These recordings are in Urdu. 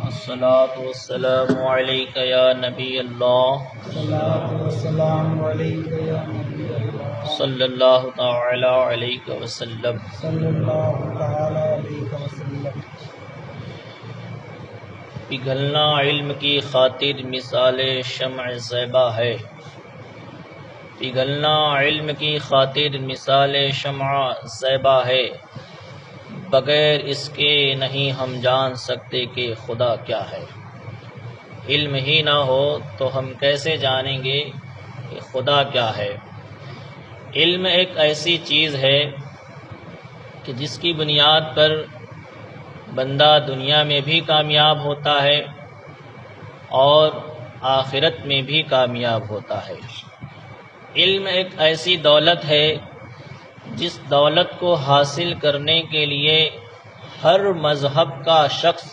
الصلاۃ والسلام علیک یا نبی اللہ والسلام علیک یا نبی اللہ صلی اللہ تعالی علیہ وسلم۔ صلی اللہ تعالی علیہ وسلم۔ پگھلنا علم کی خاطر مثال شمع زیبا ہے، پگھلنا علم کی خاطر مثال شمع زیبا ہے، بغیر اس کے نہیں ہم جان سکتے کہ خدا کیا ہے۔ علم ہی نہ ہو تو ہم کیسے جانیں گے کہ خدا کیا ہے۔ علم ایک ایسی چیز ہے کہ جس کی بنیاد پر بندہ دنیا میں بھی کامیاب ہوتا ہے اور آخرت میں بھی کامیاب ہوتا ہے۔ علم ایک ایسی دولت ہے جس دولت کو حاصل کرنے کے لیے ہر مذہب کا شخص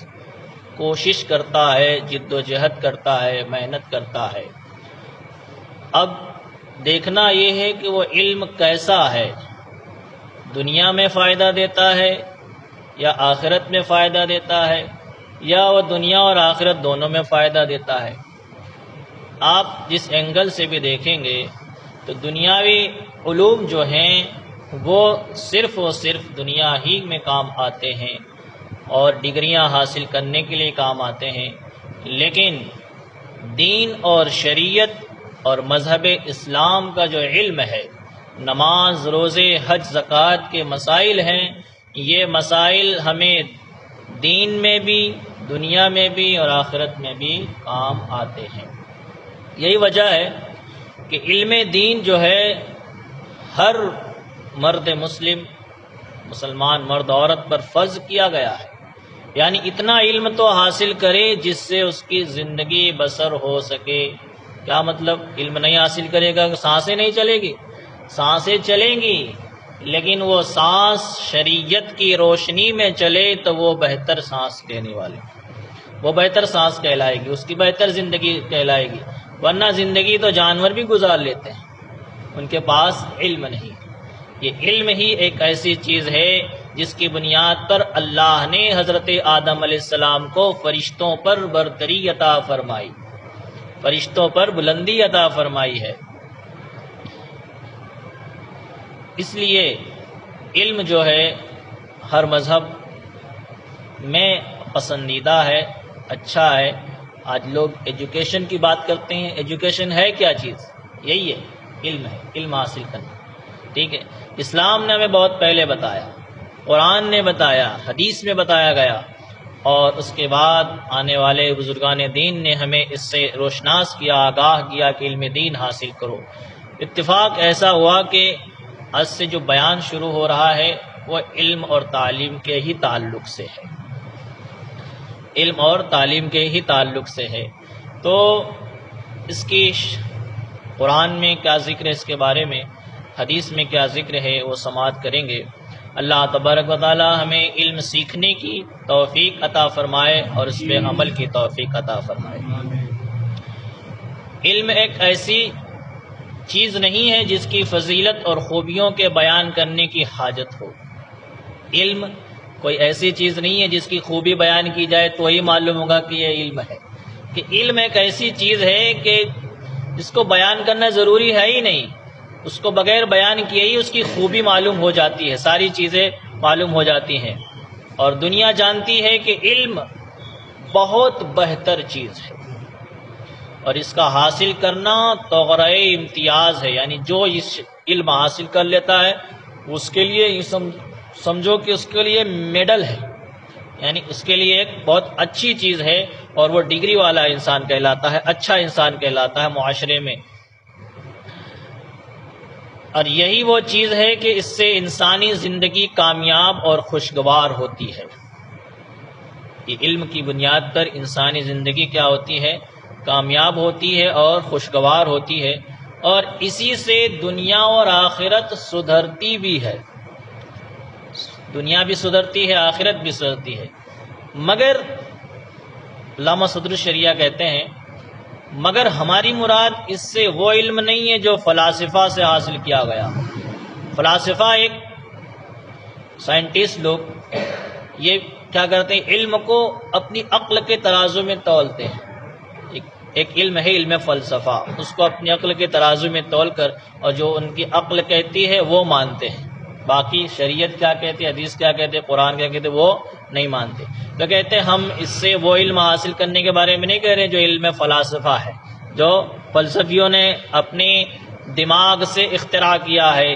کوشش کرتا ہے، جد و جہد کرتا ہے، محنت کرتا ہے۔ اب دیکھنا یہ ہے کہ وہ علم کیسا ہے، دنیا میں فائدہ دیتا ہے یا آخرت میں فائدہ دیتا ہے، یا وہ دنیا اور آخرت دونوں میں فائدہ دیتا ہے۔ آپ جس اینگل سے بھی دیکھیں گے تو دنیاوی علوم جو ہیں وہ صرف اور صرف دنیا ہی میں کام آتے ہیں اور ڈگریاں حاصل کرنے کے لیے کام آتے ہیں، لیکن دین اور شریعت اور مذہب اسلام کا جو علم ہے، نماز، روزے، حج، زکوٰۃ کے مسائل ہیں، یہ مسائل ہمیں دین میں بھی، دنیا میں بھی اور آخرت میں بھی کام آتے ہیں۔ یہی وجہ ہے کہ علم دین جو ہے ہر مرد مسلمان مرد عورت پر فرض کیا گیا ہے، یعنی اتنا علم تو حاصل کرے جس سے اس کی زندگی بسر ہو سکے۔ کیا مطلب؟ علم نہیں حاصل کرے گا کہ سانسیں نہیں چلے گی؟ سانسیں چلیں گی، لیکن وہ سانس شریعت کی روشنی میں چلے تو وہ بہتر سانس لینے والی، وہ بہتر سانس کہلائے گی، اس کی بہتر زندگی کہلائے گی۔ ورنہ زندگی تو جانور بھی گزار لیتے ہیں، ان کے پاس علم نہیں۔ یہ علم ہی ایک ایسی چیز ہے جس کی بنیاد پر اللہ نے حضرت آدم علیہ السلام کو فرشتوں پر برتری عطا فرمائی، فرشتوں پر بلندی عطا فرمائی ہے۔ اس لیے علم جو ہے ہر مذہب میں پسندیدہ ہے، اچھا ہے۔ آج لوگ ایجوکیشن کی بات کرتے ہیں، ایجوکیشن ہے کیا چیز؟ یہی ہے، علم ہے، علم حاصل کرنا، ٹھیک ہے۔ اسلام نے ہمیں بہت پہلے بتایا، قرآن نے بتایا، حدیث میں بتایا گیا، اور اس کے بعد آنے والے بزرگان دین نے ہمیں اس سے روشناس کیا، آگاہ کیا کہ علم دین حاصل کرو۔ اتفاق ایسا ہوا کہ آج سے جو بیان شروع ہو رہا ہے وہ علم اور تعلیم کے ہی تعلق سے ہے، علم اور تعلیم کے ہی تعلق سے ہے۔ تو اس کی قرآن میں کیا ذکر ہے، اس کے بارے میں حدیث میں کیا ذکر ہے، وہ سماعت کریں گے۔ اللہ تبارک و تعالی ہمیں علم سیکھنے کی توفیق عطا فرمائے اور اس پہ عمل کی توفیق عطا فرمائے۔ علم ایک ایسی چیز نہیں ہے جس کی فضیلت اور خوبیوں کے بیان کرنے کی حاجت ہو۔ علم کوئی ایسی چیز نہیں ہے جس کی خوبی بیان کی جائے تو ہی معلوم ہوگا کہ یہ علم ہے، کہ علم ایک ایسی چیز ہے کہ جس کو بیان کرنا ضروری ہے ہی نہیں، اس کو بغیر بیان کیے ہی اس کی خوبی معلوم ہو جاتی ہے، ساری چیزیں معلوم ہو جاتی ہیں۔ اور دنیا جانتی ہے کہ علم بہت بہتر چیز ہے، اور اس کا حاصل کرنا طغرۂ امتیاز ہے، یعنی جو اس علم حاصل کر لیتا ہے اس کے لیے سمجھو کہ اس کے لیے میڈل ہے، یعنی اس کے لیے ایک بہت اچھی چیز ہے، اور وہ ڈگری والا انسان کہلاتا ہے، اچھا انسان کہلاتا ہے معاشرے میں۔ اور یہی وہ چیز ہے کہ اس سے انسانی زندگی کامیاب اور خوشگوار ہوتی ہے۔ یہ علم کی بنیاد پر انسانی زندگی کیا ہوتی ہے؟ کامیاب ہوتی ہے اور خوشگوار ہوتی ہے، اور اسی سے دنیا اور آخرت سدھرتی بھی ہے، دنیا بھی سدھرتی ہے، آخرت بھی سدھرتی ہے۔ مگر علامہ صدر الشریعہ کہتے ہیں مگر ہماری مراد اس سے وہ علم نہیں ہے جو فلاسفہ سے حاصل کیا گیا۔ فلاسفہ ایک سائنٹسٹ لوگ یہ کیا کرتے ہیں، علم کو اپنی عقل کے ترازو میں تولتے ہیں. ایک علم ہے علم فلسفہ، اس کو اپنی عقل کے ترازو میں تول کر اور جو ان کی عقل کہتی ہے وہ مانتے ہیں. باقی شریعت کیا کہتی ہے، حدیث کیا کہتے ہیں، قرآن کیا کہتے ہیں، وہ نہیں مانتے. تو کہتے ہیں ہم اس سے وہ علم حاصل کرنے کے بارے میں نہیں کہہ رہے جو علم فلسفہ ہے، جو فلسفیوں نے اپنی دماغ سے اختراع کیا ہے،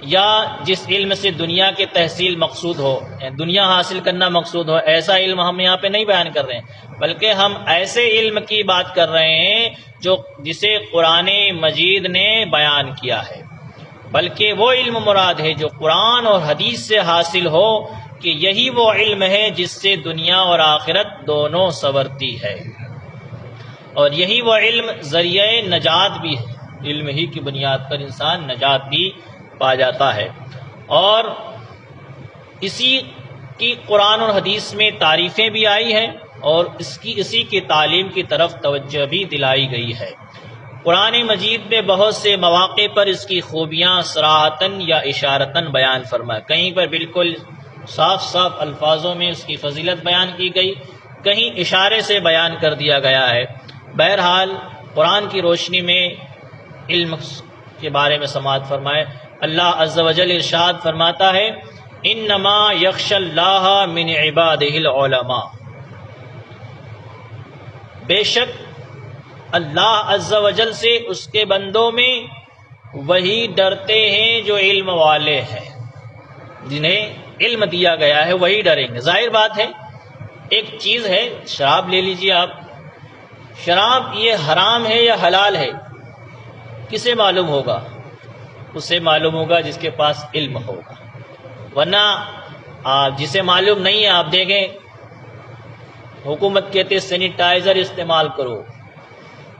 یا جس علم سے دنیا کے تحصیل مقصود ہو، دنیا حاصل کرنا مقصود ہو، ایسا علم ہم یہاں پہ نہیں بیان کر رہے ہیں، بلکہ ہم ایسے علم کی بات کر رہے ہیں جسے قرآن مجید نے بیان کیا ہے. بلکہ وہ علم مراد ہے جو قرآن اور حدیث سے حاصل ہو، کہ یہی وہ علم ہے جس سے دنیا اور آخرت دونوں سنورتی ہے، اور یہی وہ علم ذریعہ نجات بھی ہے. علم ہی کی بنیاد پر انسان نجات بھی پا جاتا ہے. اور اسی کی قرآن اور حدیث میں تعریفیں بھی آئی ہیں اور اسی کی تعلیم کی طرف توجہ بھی دلائی گئی ہے. قرآن مجید میں بہت سے مواقع پر اس کی خوبیاں صراحتاً یا اشارتاً بیان فرمائے. کہیں پر بالکل صاف صاف الفاظوں میں اس کی فضیلت بیان کی گئی، کہیں اشارے سے بیان کر دیا گیا ہے. بہرحال قرآن کی روشنی میں علم کے بارے میں سماعت فرمائے. اللہ عز و جل ارشاد فرماتا ہے، انما یخشی اللہ من عبادہ العلماء، بے شک اللہ عز و جل سے اس کے بندوں میں وہی ڈرتے ہیں جو علم والے ہیں. جنہیں علم دیا گیا ہے وہی ڈریں گے. ظاہر بات ہے، ایک چیز ہے، شراب لے لیجیے آپ، شراب یہ حرام ہے یا حلال ہے، کسے معلوم ہوگا؟ اسے معلوم ہوگا جس کے پاس علم ہوگا. ورنہ جسے معلوم نہیں ہے، آپ دیکھیں حکومت کہتے سینیٹائزر استعمال کرو.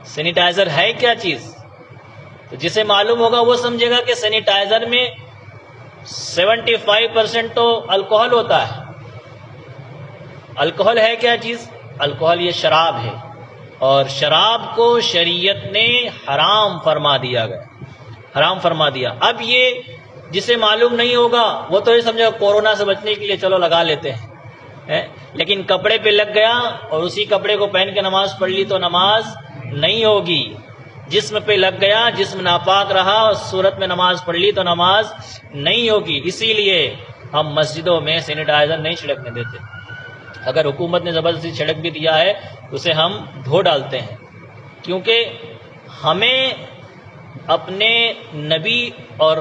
سینیٹائزر ہے کیا چیز؟ تو جسے معلوم ہوگا وہ سمجھے گا کہ سینیٹائزر میں 75% تو الکوہل ہوتا ہے. الکوہل ہے کیا چیز؟ الکوہل یہ شراب ہے، اور شراب کو شریعت نے حرام فرما دیا گیا، حرام فرما دیا. اب یہ جسے معلوم نہیں ہوگا وہ تو یہ سمجھے کورونا سے بچنے کے لیے چلو لگا لیتے ہیں، لیکن کپڑے پہ لگ گیا اور اسی کپڑے کو پہن کے نماز پڑھ لی تو نماز نہیں ہوگی. جسم پہ لگ گیا، جسم ناپاک رہا اور صورت میں نماز پڑھ لی تو نماز نہیں ہوگی. اسی لیے ہم مسجدوں میں سینیٹائزر نہیں چھڑکنے دیتے. اگر حکومت نے زبردستی چھڑک بھی دیا ہے اسے ہم دھو ڈالتے ہیں، کیونکہ ہمیں اپنے نبی اور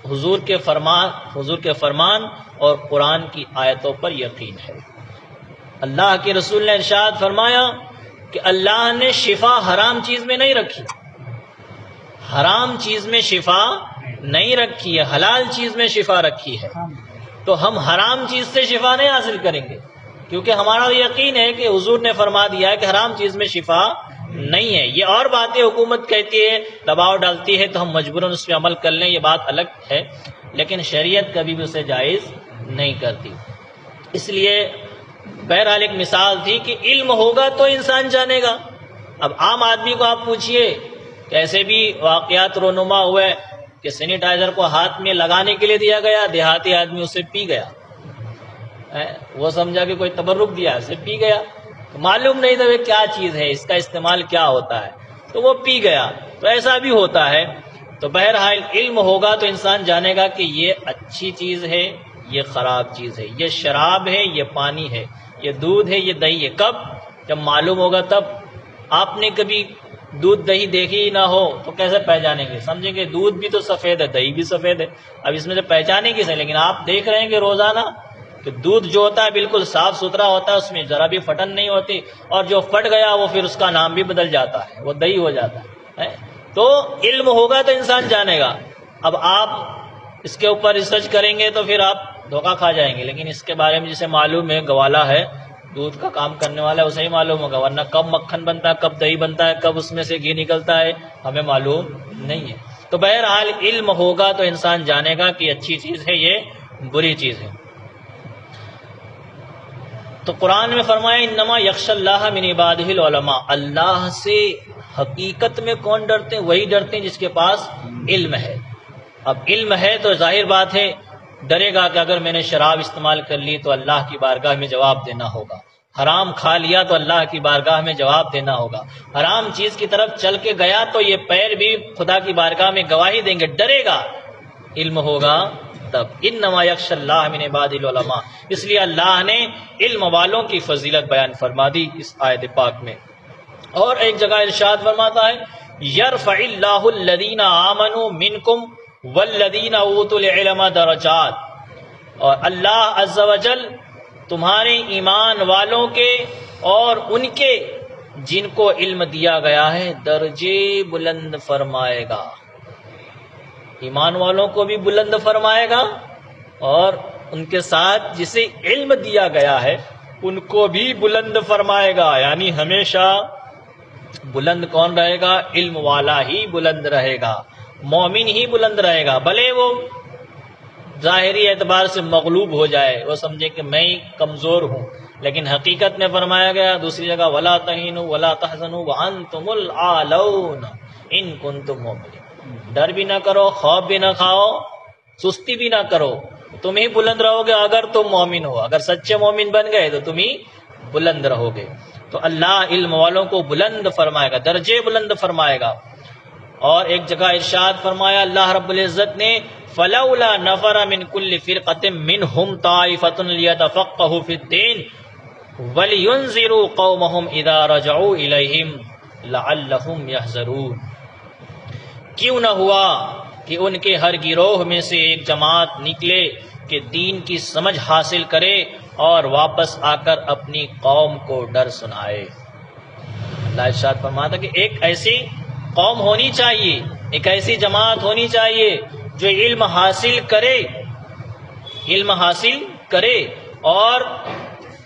حضور کے فرمان اور قرآن کی آیتوں پر یقین ہے. اللہ کے رسول نے ارشاد فرمایا کہ اللہ نے شفا حرام چیز میں نہیں رکھی، حرام چیز میں شفا نہیں رکھی ہے، حلال چیز میں شفا رکھی ہے. تو ہم حرام چیز سے شفا نہیں حاصل کریں گے، کیونکہ ہمارا یقین ہے کہ حضور نے فرما دیا ہے کہ حرام چیز میں شفا نہیں ہے. یہ اور باتیں حکومت کہتی ہے، دباؤ ڈالتی ہے تو ہم مجبوراً اس پہ عمل کر لیں، یہ بات الگ ہے، لیکن شریعت کبھی بھی اسے جائز نہیں کرتی. اس لیے بہرحال ایک مثال تھی کہ علم ہوگا تو انسان جانے گا. اب عام آدمی کو آپ پوچھئے، کیسے بھی واقعات رونما ہوئے کہ سینیٹائزر کو ہاتھ میں لگانے کے لیے دیا گیا، دیہاتی آدمی اسے پی گیا، وہ سمجھا کہ کوئی تبرک دیا، اسے پی گیا، معلوم نہیں تھا کیا چیز ہے، اس کا استعمال کیا ہوتا ہے، تو وہ پی گیا. تو ایسا بھی ہوتا ہے. تو بہرحال علم ہوگا تو انسان جانے گا کہ یہ اچھی چیز ہے، یہ خراب چیز ہے، یہ شراب ہے، یہ پانی ہے، یہ دودھ ہے، یہ دہی ہے. کب؟ جب معلوم ہوگا تب. آپ نے کبھی دودھ دہی دیکھی ہی نہ ہو تو کیسے پہچانیں گے؟ سمجھیں گے دودھ بھی تو سفید ہے، دہی بھی سفید ہے، اب اس میں سے پہچانے کسے؟ لیکن آپ دیکھ رہے ہیں کہ روزانہ کہ دودھ جو ہوتا ہے بالکل صاف ستھرا ہوتا ہے، اس میں ذرا بھی پھٹن نہیں ہوتی، اور جو پھٹ گیا وہ پھر اس کا نام بھی بدل جاتا ہے، وہ دہی ہو جاتا ہے. تو علم ہوگا تو انسان جانے گا. اب آپ اس کے اوپر ریسرچ کریں گے تو پھر آپ دھوکہ کھا جائیں گے، لیکن اس کے بارے میں جسے معلوم ہے، گوالا ہے، دودھ کا کام کرنے والا ہے، اسے ہی معلوم ہوگا. ورنہ کب مکھن بنتا ہے، کب دہی بنتا ہے، کب اس میں سے گھی نکلتا ہے، ہمیں معلوم نہیں ہے. تو بہرحال علم ہوگا تو انسان جانے گا کہ اچھی چیز ہے، یہ بری چیز ہے. تو قرآن میں فرمایا انما یخشی اللہ من عبادہ العلماء، اللہ سے حقیقت میں کون ڈرتے ہیں؟ وہی ڈرتے ہیں جس کے پاس علم ہے. اب علم ہے تو ظاہر بات ہے ڈرے گا کہ اگر میں نے شراب استعمال کر لی تو اللہ کی بارگاہ میں جواب دینا ہوگا، حرام کھا لیا تو اللہ کی بارگاہ میں جواب دینا ہوگا، حرام چیز کی طرف چل کے گیا تو یہ پیر بھی خدا کی بارگاہ میں گواہی دیں گے، ڈرے گا۔ علم ہوگا تب، انما یخشی اللہ من عباد العلماء، اس لیے اللہ نے علم والوں کی فضیلت بیان فرما دی اس آیت پاک میں۔ اور ایک جگہ ارشاد فرماتا ہے یرفع اللہ الذین آمنوا منکم والذین اوتوا العلم درجات، اور اللہ عز و جل تمہارے ایمان والوں کے اور ان کے جن کو علم دیا گیا ہے درجے بلند فرمائے گا، ایمان والوں کو بھی بلند فرمائے گا اور ان کے ساتھ جسے علم دیا گیا ہے ان کو بھی بلند فرمائے گا، یعنی ہمیشہ بلند کون رہے گا؟ علم والا ہی بلند رہے گا، مومن ہی بلند رہے گا، بھلے وہ ظاہری اعتبار سے مغلوب ہو جائے، وہ سمجھے کہ میں ہی کمزور ہوں، لیکن حقیقت میں فرمایا گیا دوسری جگہ وَلَا تَهِنُوا وَلَا تَحْزَنُوا وَأَنْتُمُ الْأَعْلَوْنَ إِن كُنتُم مُؤْمِنِينَ، ڈر بھی نہ کرو، خوف بھی نہ کھاؤ، سستی بھی نہ کرو، تم ہی بلند رہو گے اگر تم مومن ہو، اگر سچے مومن بن گئے تو تم ہی بلند رہو گے۔ تو اللہ علم والوں کو بلند فرمائے گا، درجے بلند فرمائے گا۔ اور ایک جگہ ارشاد فرمایا اللہ رب العزت نے فَلَوْلَا نَفَرَ مِن كُلِّ فِرْقَةٍ مِّنْهُمْ طَائِفَةٌ لِيَتَفَقَّهُوا فِي الدِّينِ وَلِيُنذِرُوا قَوْمَهُمْ إِذَا رَجَعُوا إِلَيْهِمْ لَعَلَّهُمْ يَحْذَرُونَ، کیوں نہ ہوا کہ ان کے ہر گروہ میں سے ایک جماعت نکلے کہ دین کی سمجھ حاصل کرے اور واپس آ کر اپنی قوم کو ڈر سنائے۔ اللہ ارشاد فرماتا کہ ایک ایسی قوم ہونی چاہیے، ایک ایسی جماعت ہونی چاہیے جو علم حاصل کرے، علم حاصل کرے، اور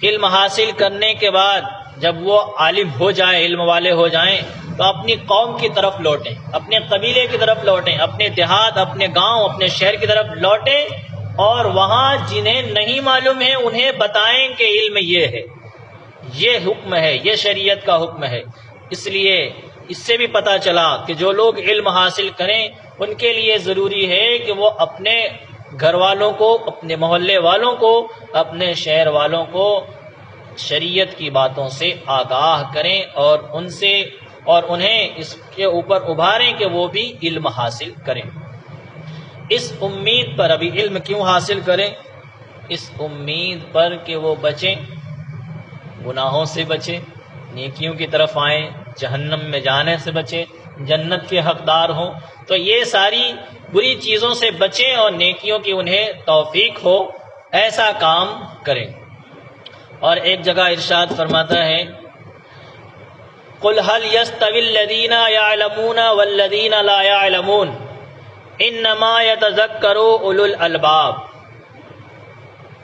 علم حاصل کرنے کے بعد جب وہ عالم ہو جائیں، علم والے ہو جائیں، تو اپنی قوم کی طرف لوٹیں، اپنے قبیلے کی طرف لوٹیں، اپنے دیہات، اپنے گاؤں، اپنے شہر کی طرف لوٹیں، اور وہاں جنہیں نہیں معلوم ہے انہیں بتائیں کہ علم یہ ہے، یہ حکم ہے، یہ شریعت کا حکم ہے۔ اس لیے اس سے بھی پتہ چلا کہ جو لوگ علم حاصل کریں ان کے لیے ضروری ہے کہ وہ اپنے گھر والوں کو، اپنے محلے والوں کو، اپنے شہر والوں کو شریعت کی باتوں سے آگاہ کریں اور ان سے اور انہیں اس کے اوپر ابھاریں کہ وہ بھی علم حاصل کریں۔ اس امید پر، ابھی علم کیوں حاصل کریں؟ اس امید پر کہ وہ بچیں، گناہوں سے بچیں، نیکیوں کی طرف آئیں، جہنم میں جانے سے بچیں، جنت کے حقدار ہوں۔ تو یہ ساری بری چیزوں سے بچیں اور نیکیوں کی انہیں توفیق ہو، ایسا کام کریں۔ اور ایک جگہ ارشاد فرماتا ہے قُلْ هَلْ يَسْتَوِي الَّذِينَ يَعْلَمُونَ وَالَّذِينَ لَا يَعْلَمُونَ إِنَّمَا يَتَذَكَّرُ أُولُو الْأَلْبَابِ،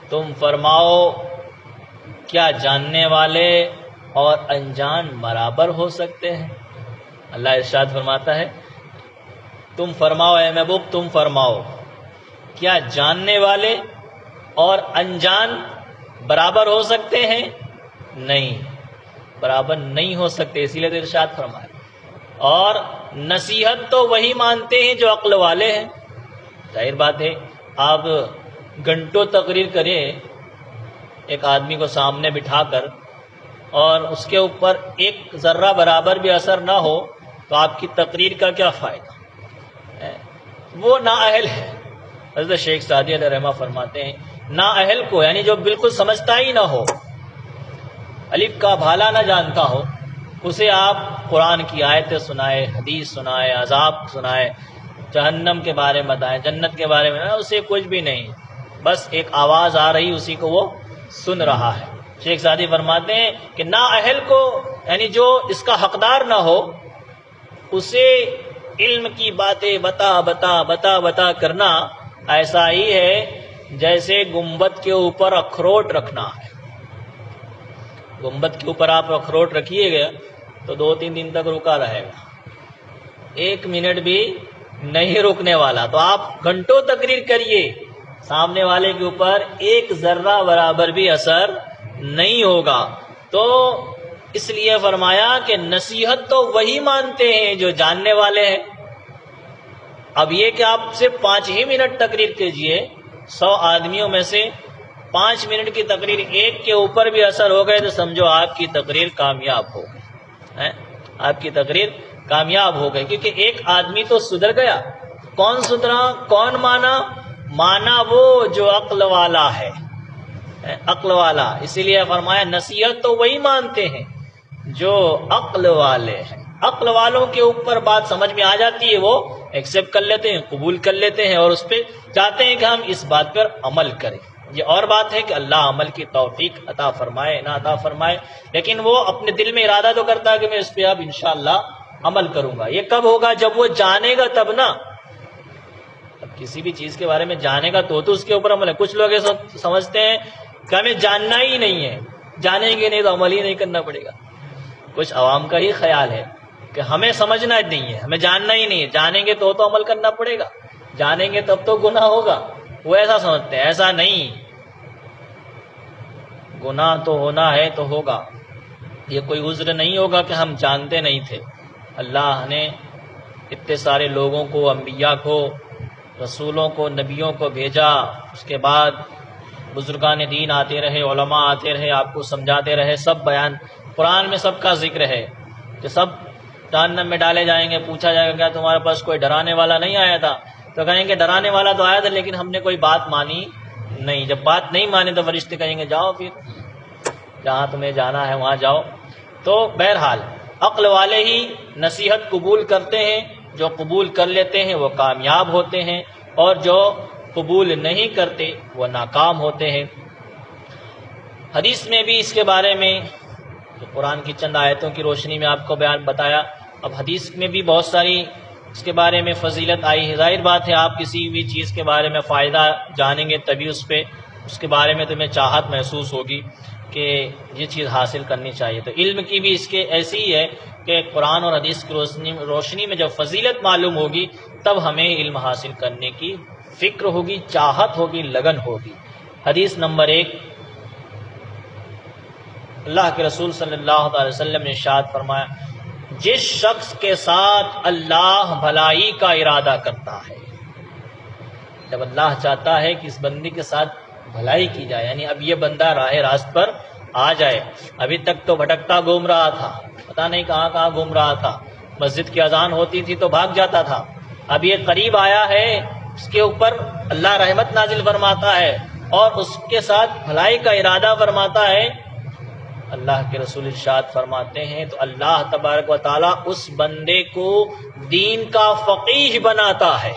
تم فرماؤ کیا جاننے والے اور انجان برابر ہو سکتے ہیں؟ اللہ ارشاد فرماتا ہے تم فرماؤ اے محبوب، تم فرماؤ کیا جاننے والے اور انجان برابر ہو سکتے ہیں؟ نہیں، برابر نہیں ہو سکتے، اسی لیے تو ارشاد فرمایا۔ اور نصیحت تو وہی مانتے ہیں جو عقل والے ہیں۔ ظاہر بات ہے، آپ گھنٹوں تقریر کریں ایک آدمی کو سامنے بٹھا کر اور اس کے اوپر ایک ذرہ برابر بھی اثر نہ ہو تو آپ کی تقریر کا کیا فائدہ؟ وہ نااہل ہے۔ حضرت شیخ سعدی علیہ رحمہ فرماتے ہیں نااہل کو، یعنی جو بالکل سمجھتا ہی نہ ہو، الف کا بھالا نہ جانتا ہو، اسے آپ قرآن کی آیتیں سنائے، حدیث سنائے، عذاب سنائے، جہنم کے بارے میں بتائیں، جنت کے بارے میں، اسے کچھ بھی نہیں، بس ایک آواز آ رہی اسی کو وہ سن رہا ہے۔ شیخ سعدی فرماتے ہیں کہ نااہل کو، یعنی جو اس کا حقدار نہ ہو، اسے علم کی باتیں بتا کرنا ایسا ہی ہے جیسے گنبد کے اوپر اخروٹ رکھنا ہے۔ گنبد کے اوپر آپ اخروٹ رکھیے گا تو 2-3 دن تک رکا رہے گا، 1 منٹ بھی نہیں رکنے والا۔ تو آپ گھنٹوں تقریر کریے، سامنے والے کے اوپر ایک ذرہ برابر بھی اثر نہیں ہوگا۔ تو اس لیے فرمایا کہ نصیحت تو وہی مانتے ہیں جو جاننے والے ہیں۔ اب یہ کہ آپ صرف 5 ہی منٹ تقریر کیجئے 100 آدمیوں میں سے 5 منٹ کی تقریر ایک کے اوپر بھی اثر ہو گئے تو سمجھو آپ کی تقریر کامیاب ہو گئی، آپ کی تقریر کامیاب ہو گئی، کیونکہ ایک آدمی تو سدھر گیا۔ کون سدھرا؟ کون مانا وہ جو عقل والا ہے، عقل والا۔ اسی لیے فرمایا نصیحت تو وہی مانتے ہیں جو عقل والے ہیں۔ عقل والوں کے اوپر بات سمجھ میں آ جاتی ہے، وہ ایکسیپٹ کر لیتے ہیں، قبول کر لیتے ہیں، اور اس پہ چاہتے ہیں کہ ہم اس بات پر عمل کریں۔ یہ اور بات ہے کہ اللہ عمل کی توفیق عطا فرمائے نہ عطا فرمائے، لیکن وہ اپنے دل میں ارادہ تو کرتا ہے کہ میں اس پہ اب انشاءاللہ عمل کروں گا۔ یہ کب ہوگا؟ جب وہ جانے گا تب نا۔ اب کسی بھی چیز کے بارے میں جانے گا تو اس کے اوپر عمل ہے۔ کچھ لوگ ایسا سمجھتے ہیں کہ ہمیں جاننا ہی نہیں ہے، جانیں گے نہیں تو عمل ہی نہیں کرنا پڑے گا۔ کچھ عوام کا ہی خیال ہے کہ ہمیں سمجھنا نہیں ہے، ہمیں جاننا ہی نہیں ہے، جانیں گے تو عمل کرنا پڑے گا، جانیں گے تب تو گناہ ہوگا۔ وہ ایسا سمجھتے ہیں، ایسا نہیں، گناہ تو ہونا ہے تو ہوگا۔ یہ کوئی عذر نہیں ہوگا کہ ہم جانتے نہیں تھے۔ اللہ نے اتنے سارے لوگوں کو، انبیاء کو، رسولوں کو، نبیوں کو بھیجا، اس کے بعد بزرگان دین آتے رہے، علماء آتے رہے، آپ کو سمجھاتے رہے، سب بیان قرآن میں سب کا ذکر ہے کہ سب جہنم میں ڈالے جائیں گے۔ پوچھا جائے گا کیا تمہارے پاس کوئی ڈرانے والا نہیں آیا تھا؟ تو کہیں گے ڈرانے والا تو آیا تھا لیکن ہم نے کوئی بات مانی نہیں۔ جب بات نہیں مانی تو فرشتے کہیں گے جاؤ پھر جہاں تمہیں جانا ہے وہاں جاؤ۔ تو بہرحال عقل والے ہی نصیحت قبول کرتے ہیں، جو قبول کر لیتے ہیں وہ کامیاب ہوتے ہیں، اور جو قبول نہیں کرتے وہ ناکام ہوتے ہیں۔ حدیث میں بھی اس کے بارے میں جو قرآن کی چند آیتوں کی روشنی میں آپ کو بیان بتایا، اب حدیث میں بھی بہت ساری اس کے بارے میں فضیلت آئی ہے۔ ظاہر بات ہے آپ کسی بھی چیز کے بارے میں فائدہ جانیں گے تبھی اس کے بارے میں تمہیں چاہت محسوس ہوگی کہ یہ چیز حاصل کرنی چاہیے۔ تو علم کی بھی اس کے ایسی ہی ہے کہ قرآن اور حدیث کی روشنی میں جب فضیلت معلوم ہوگی تب ہمیں علم حاصل کرنے کی فکر ہوگی، چاہت ہوگی، لگن ہوگی۔ حدیث نمبر 1، اللہ کے رسول صلی اللہ علیہ وسلم نے ارشاد فرمایا، جس شخص کے ساتھ اللہ بھلائی کا ارادہ کرتا ہے، جب اللہ چاہتا ہے کہ اس بندے کے ساتھ بھلائی کی جائے، یعنی اب یہ بندہ راہ راست پر آ جائے، ابھی تک تو بھٹکتا گھوم رہا تھا، پتہ نہیں کہاں کہاں گھوم رہا تھا، مسجد کی اذان ہوتی تھی تو بھاگ جاتا تھا، اب یہ قریب آیا ہے، اس کے اوپر اللہ رحمت نازل فرماتا ہے اور اس کے ساتھ بھلائی کا ارادہ فرماتا ہے، اللہ کے رسول ارشاد فرماتے ہیں تو اللہ تبارک و تعالیٰ اس بندے کو دین کا فقیہ بناتا ہے،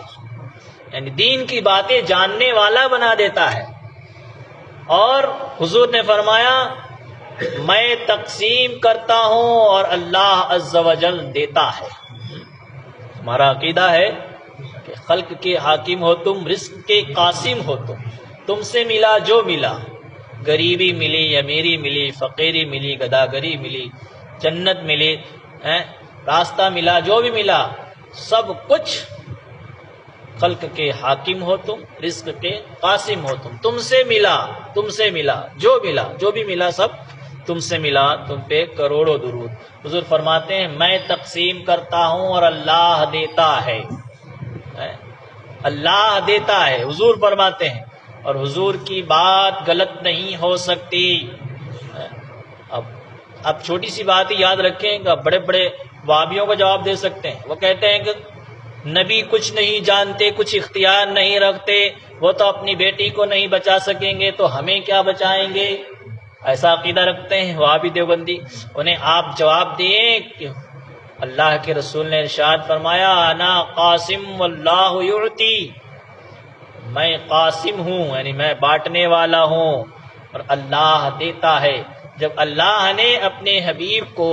یعنی دین کی باتیں جاننے والا بنا دیتا ہے۔ اور حضور نے فرمایا میں تقسیم کرتا ہوں اور اللہ عز و جل دیتا ہے۔ ہمارا عقیدہ ہے کہ خلق کے حاکم ہو تم، رزق کے قاسم ہو تم سے ملا جو ملا، غریبی ملی، امیری ملی، فقیری ملی، گداگری ملی، جنت ملی، راستہ ملا، جو بھی ملا، سب کچھ خلق کے حاکم ہو تم، رزق کے قاسم ہو تم سے ملا جو بھی ملا سب تم سے ملا، تم پہ کروڑوں درود۔ حضور فرماتے ہیں میں تقسیم کرتا ہوں اور اللہ دیتا ہے، اللہ دیتا ہے، حضور فرماتے ہیں، اور حضور کی بات غلط نہیں ہو سکتی۔ اب چھوٹی سی بات ہی یاد رکھیں کہ بڑے بڑے وہابیوں کو جواب دے سکتے ہیں، وہ کہتے ہیں کہ نبی کچھ نہیں جانتے، کچھ اختیار نہیں رکھتے، وہ تو اپنی بیٹی کو نہیں بچا سکیں گے تو ہمیں کیا بچائیں گے، ایسا عقیدہ رکھتے ہیں وہابی دیوبندی۔ انہیں آپ جواب دیں کہ اللہ کے رسول نے ارشاد فرمایا انا قاسم واللہ یعطی، میں قاسم ہوں یعنی میں بانٹنے والا ہوں اور اللہ دیتا ہے۔ جب اللہ نے اپنے حبیب کو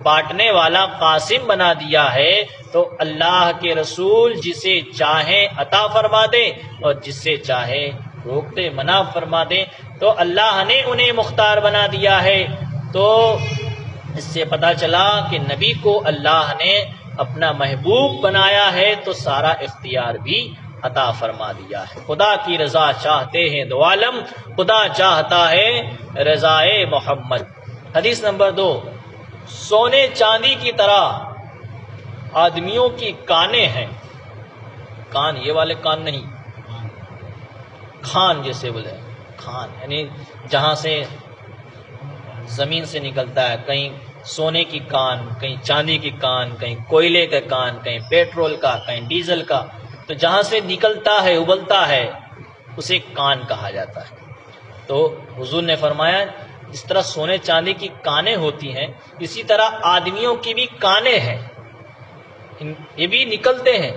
بانٹنے والا قاسم بنا دیا ہے تو اللہ کے رسول جسے چاہے عطا فرما دے اور جسے چاہے روک دے، منع فرما دے، تو اللہ نے انہیں مختار بنا دیا ہے۔ تو اس سے پتہ چلا کہ نبی کو اللہ نے اپنا محبوب بنایا ہے تو سارا اختیار بھی عطا فرما دیا ہے۔ خدا کی رضا چاہتے ہیں دو عالم، خدا چاہتا ہے رضائے محمد۔ حدیث نمبر 2، سونے چاندی کی طرح آدمیوں کی کانیں ہیں، کان یہ والے کان نہیں، کھان جیسے بولے، کھان یعنی جہاں سے زمین سے نکلتا ہے، کہیں سونے کی کان، کہیں چاندی کی کان، کہیں کوئلے کا کان، کہیں پیٹرول کا، کہیں ڈیزل کا، تو جہاں سے نکلتا ہے ابلتا ہے اسے کان کہا جاتا ہے۔ تو حضور نے فرمایا جس طرح سونے چاندی کی کانیں ہوتی ہیں اسی طرح آدمیوں کی بھی کانیں ہیں، یہ بھی نکلتے ہیں۔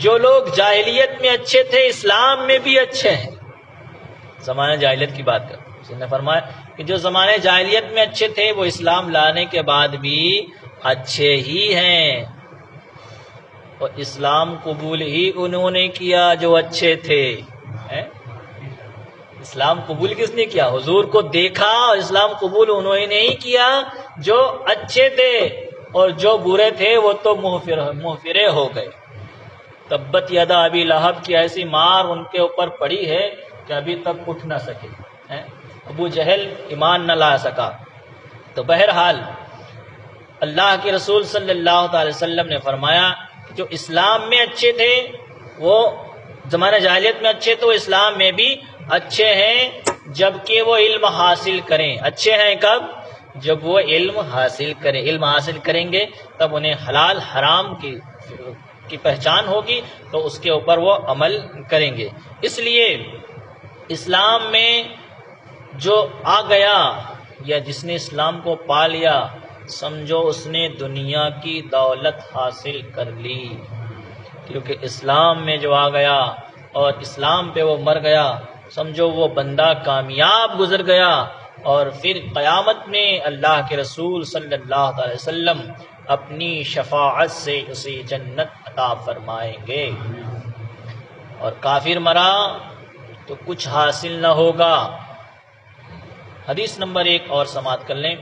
جو لوگ جاہلیت میں اچھے تھے اسلام میں بھی اچھے ہیں۔ زمانہ جاہلیت کی بات کرتے ہیں، حضور نے فرمایا کہ جو زمانے جاہلیت میں اچھے تھے وہ اسلام لانے کے بعد بھی اچھے ہی ہیں، اور اسلام قبول ہی انہوں نے کیا جو اچھے تھے۔ اسلام قبول کس نے کیا؟ حضور کو دیکھا اور اسلام قبول انہوں نے ہی کیا جو اچھے تھے، اور جو برے تھے وہ تو منہ فرے ہو گئے۔ تبت یدا ابی لہب کی ایسی مار ان کے اوپر پڑی ہے کہ ابھی تک اٹھ نہ سکے، ابو جہل ایمان نہ لا سکا۔ تو بہرحال اللہ کے رسول صلی اللہ تعالی وسلم نے فرمایا کہ جو اسلام میں اچھے تھے وہ زمانہ جاہلیت میں اچھے تو اسلام میں بھی اچھے ہیں، جبکہ وہ علم حاصل کریں۔ اچھے ہیں کب؟ جب وہ علم حاصل کریں۔ علم حاصل کریں گے تب انہیں حلال حرام کی پہچان ہوگی، تو اس کے اوپر وہ عمل کریں گے۔ اس لیے اسلام میں جو آ گیا یا جس نے اسلام کو پا لیا، سمجھو اس نے دنیا کی دولت حاصل کر لی، کیونکہ اسلام میں جو آ گیا اور اسلام پہ وہ مر گیا، سمجھو وہ بندہ کامیاب گزر گیا، اور پھر قیامت میں اللہ کے رسول صلی اللہ علیہ وسلم اپنی شفاعت سے اسے جنت عطا فرمائیں گے۔ اور کافر مرا تو کچھ حاصل نہ ہوگا۔ حدیث نمبر 1 اور سماعت کر لیں۔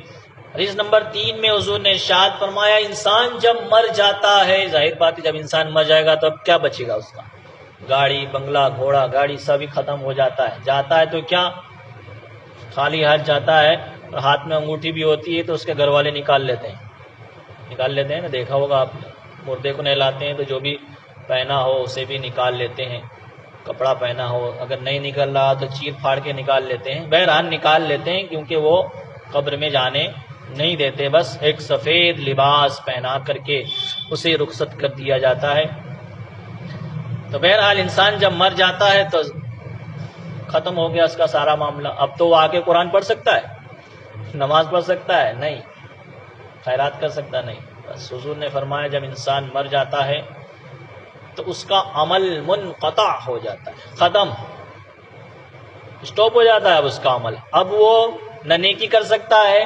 حدیث نمبر 3 میں حضور نے ارشاد فرمایا انسان جب مر جاتا ہے، ظاہر بات ہے جب انسان مر جائے گا تو اب کیا بچے گا اس کا؟ گاڑی بنگلہ گھوڑا گاڑی سبھی ختم ہو جاتا ہے۔ جاتا ہے تو کیا خالی ہاتھ جاتا ہے، اور ہاتھ میں انگوٹھی بھی ہوتی ہے تو اس کے گھر والے نکال لیتے ہیں نا، دیکھا ہوگا آپ نے، مردے کو نہلاتے ہیں تو جو بھی پہنا ہو اسے بھی نکال لیتے ہیں، کپڑا پہنا ہو اگر نہیں نکل رہا تو چیر پھاڑ کے نکال لیتے ہیں، بہرحال نکال لیتے ہیں کیونکہ وہ قبر میں جانے نہیں دیتے، بس ایک سفید لباس پہنا کر کے اسے رخصت کر دیا جاتا ہے۔ تو بہرحال انسان جب مر جاتا ہے تو ختم ہو گیا اس کا سارا معاملہ۔ اب تو وہ آ کے قرآن پڑھ سکتا ہے، نماز پڑھ سکتا ہے؟ نہیں۔ خیرات کر سکتا نہیں۔ بس حضور نے فرمایا جب انسان مر جاتا ہے تو اس کا عمل منقطع ہو جاتا ہے، ختم، اسٹاپ ہو جاتا ہے اب اس کا عمل۔ اب وہ نہ نیکی کر سکتا ہے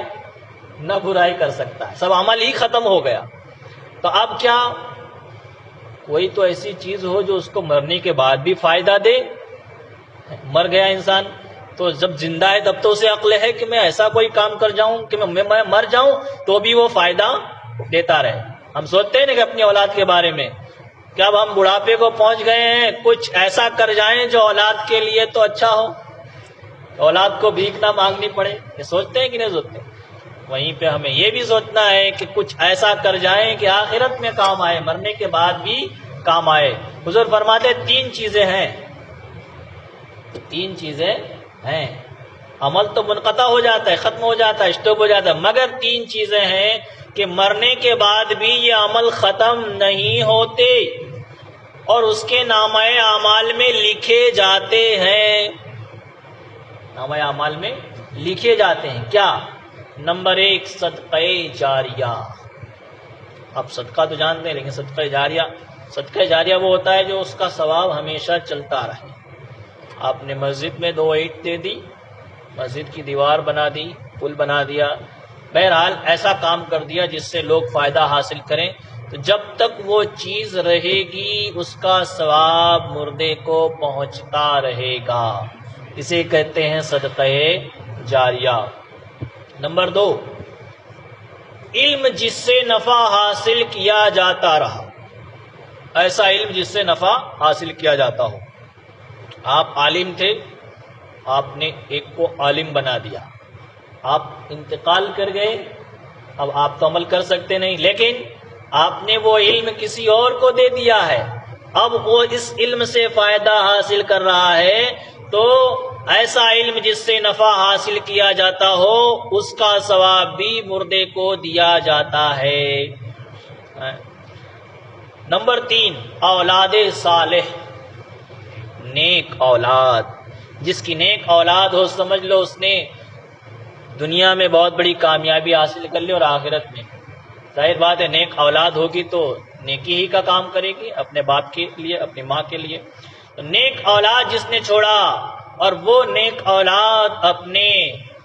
نہ برائی کر سکتا ہے، سب عمل ہی ختم ہو گیا۔ تو اب کیا؟ کوئی تو ایسی چیز ہو جو اس کو مرنے کے بعد بھی فائدہ دے۔ مر گیا انسان تو جب زندہ ہے تب تو اسے عقل ہے کہ میں ایسا کوئی کام کر جاؤں کہ میں مر جاؤں تو بھی وہ فائدہ دیتا رہے۔ ہم سوچتے ہیں نا کہ اپنی اولاد کے بارے میں کہ اب ہم بڑھاپے کو پہنچ گئے ہیں، کچھ ایسا کر جائیں جو اولاد کے لیے تو اچھا ہو، اولاد کو بھیک نہ مانگنی پڑے۔ یہ سوچتے ہیں کہ نہیں سوچتے؟ وہیں پہ ہمیں یہ بھی سوچنا ہے کہ کچھ ایسا کر جائیں کہ آخرت میں کام آئے، مرنے کے بعد بھی کام آئے۔ حضور فرماتے 3 چیزیں ہیں، 3 چیزیں ہیں، عمل تو منقطع ہو جاتا ہے، ختم ہو جاتا ہے، اسٹاپ ہو جاتا ہے، مگر 3 چیزیں ہیں کہ مرنے کے بعد بھی یہ عمل ختم نہیں ہوتے اور اس کے نامہ اعمال میں لکھے جاتے ہیں، نامہ اعمال میں لکھے جاتے ہیں۔ کیا؟ نمبر 1 صدقہ جاریہ۔ اب صدقہ تو جانتے ہیں، لیکن صدقہ جاریہ وہ ہوتا ہے جو اس کا ثواب ہمیشہ چلتا رہے۔ آپ نے مسجد میں 2 اینٹ دے دی، مسجد کی دیوار بنا دی، پل بنا دیا، بہرحال ایسا کام کر دیا جس سے لوگ فائدہ حاصل کریں، تو جب تک وہ چیز رہے گی اس کا ثواب مردے کو پہنچتا رہے گا، اسے کہتے ہیں صدقہ جاریہ۔ نمبر 2 علم جس سے نفع حاصل کیا جاتا رہا، ایسا علم جس سے نفع حاصل کیا جاتا ہو۔ آپ عالم تھے، آپ نے ایک کو عالم بنا دیا، آپ انتقال کر گئے، اب آپ تو عمل کر سکتے نہیں، لیکن آپ نے وہ علم کسی اور کو دے دیا ہے، اب وہ اس علم سے فائدہ حاصل کر رہا ہے، تو ایسا علم جس سے نفع حاصل کیا جاتا ہو اس کا ثواب بھی مردے کو دیا جاتا ہے۔ نمبر 3، اولاد صالح، نیک اولاد۔ جس کی نیک اولاد ہو سمجھ لو اس نے دنیا میں بہت بڑی کامیابی حاصل کر لی اور آخرت میں۔ ظاہر بات ہے نیک اولاد ہوگی تو نیکی ہی کا کام کرے گی، اپنے باپ کے لیے، اپنی ماں کے لیے۔ تو نیک اولاد جس نے چھوڑا اور وہ نیک اولاد اپنے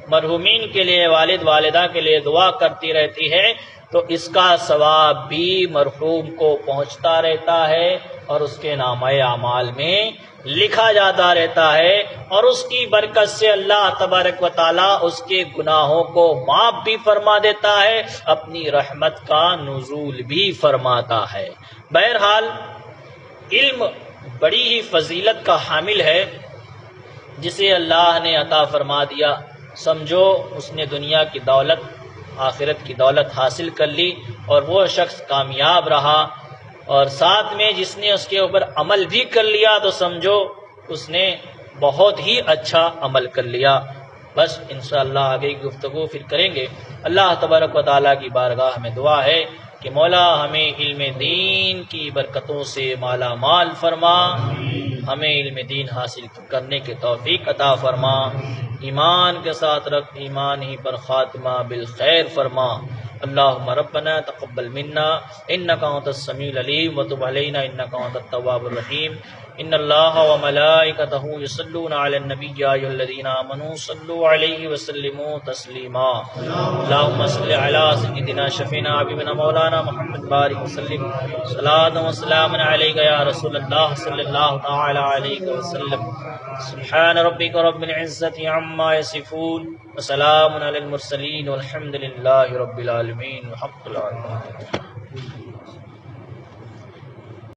مرحومین کے لیے، والد والدہ کے لیے دعا کرتی رہتی ہے تو اس کا ثواب بھی مرحوم کو پہنچتا رہتا ہے اور اس کے نامہ اعمال میں لکھا جاتا رہتا ہے، اور اس کی برکت سے اللہ تبارک و تعالی اس کے گناہوں کو معاف بھی فرما دیتا ہے، اپنی رحمت کا نزول بھی فرماتا ہے۔ بہرحال علم بڑی ہی فضیلت کا حامل ہے، جسے اللہ نے عطا فرما دیا سمجھو اس نے دنیا کی دولت، آخرت کی دولت حاصل کر لی اور وہ شخص کامیاب رہا، اور ساتھ میں جس نے اس کے اوپر عمل بھی کر لیا تو سمجھو اس نے بہت ہی اچھا عمل کر لیا۔ بس انشاءاللہ آگے کی گفتگو پھر کریں گے۔ اللہ تبارک و تعالیٰ کی بارگاہ میں دعا ہے کہ مولا ہمیں علم دین کی برکتوں سے مالا مال فرما، ہمیں علم دین حاصل کرنے کے توفیق عطا فرما، ایمان کے ساتھ رکھ، ایمان ہی پر خاتمہ بالخیر فرما۔ اللہم ربنا تقبل منا انک انت السمیع العلیم وتب علینا انک انت التواب الرحیم۔ ان اللہ وملائکتہ یصلون علی النبی یا ایھا الذین آمنوا صلوا علیہ وسلموا تسلیما۔ اللہم صل علی سیدنا شفیعنا حبیبنا مولانا محمد بارک وسلم صلاۃ و سلام علیک یا رسول اللہ صلی اللہ تعالی علیہ وسلم۔ سبحان ربک رب العزۃ عما یصفون وسلام علی المرسلین والحمد للہ رب العالمین۔ حق العالمین۔